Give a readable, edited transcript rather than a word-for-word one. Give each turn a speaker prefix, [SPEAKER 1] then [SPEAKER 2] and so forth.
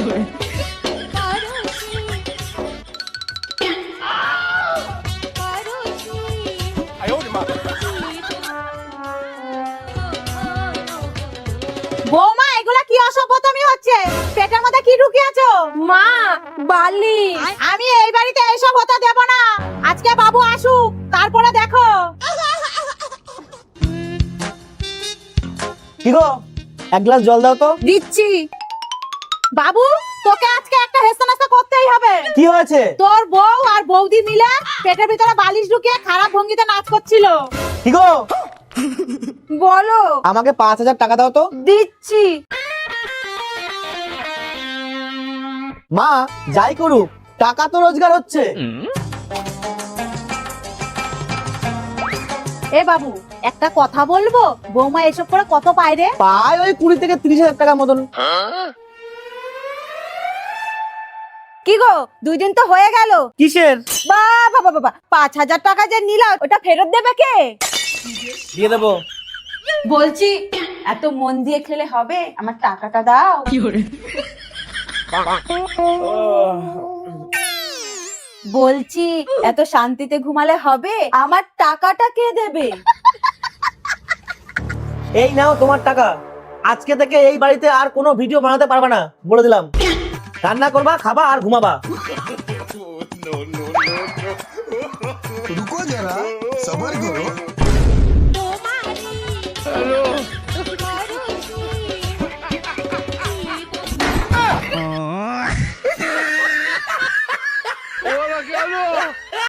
[SPEAKER 1] বৌমা এগুলা কি অসভ্যতামি হচ্ছে? পেটের মধ্যে কি ঢুকিয়েছো?
[SPEAKER 2] মা, বালি।
[SPEAKER 1] আমি এই বাড়িতে এইসব হতে দেব না। আজকে বাবু আসুক, তারপরে দেখো।
[SPEAKER 3] কি গো, এক গ্লাস জল দাও তো।
[SPEAKER 2] দিচ্ছি।
[SPEAKER 1] বাবু, তোকে আজকে একটা হেস্তনেস্ত করতেই হবে।
[SPEAKER 3] কি হয়েছে?
[SPEAKER 1] তোর বউ আর বৌদি মিলে পেটের ভিতরে বালিশ ঢুকিয়ে খারাপ ভঙ্গিতে নাচ করছিল।
[SPEAKER 3] কি গো,
[SPEAKER 2] বলো।
[SPEAKER 3] আমাকে 5,000 টাকা দাও তো।
[SPEAKER 2] দিচ্ছি।
[SPEAKER 3] মা, যাই করুক, টাকা তো রোজগার হচ্ছে।
[SPEAKER 1] এ বাবু, একটা কথা বলবো? বৌমা এসব করে কত পায় রে?
[SPEAKER 3] পায় ওই 20 থেকে 30,000 টাকার মতন।
[SPEAKER 1] কি গো, 2 দিন তো হয়ে গেল।
[SPEAKER 3] কিসের?
[SPEAKER 1] বাবা বাবা বাবা, 5,000 টাকা যে নিলা, ওটা ফেরত দেবে কে?
[SPEAKER 3] দিয়ে দেবো।
[SPEAKER 1] বলছি, এত মন দিয়ে খেলে হবে? আমার টাকাটা দাও। বলছি, এত শান্তিতে ঘুমালে হবে? আমার টাকাটা কে দেবে?
[SPEAKER 3] এই নাও তোমার টাকা। আজকে থেকে এই বাড়িতে আর কোনো ভিডিও বানাতে পারবা না, বলে দিলাম। রান্না করবা, খাবা আর ঘুমাবা।
[SPEAKER 4] रुको जरा, सबर करो।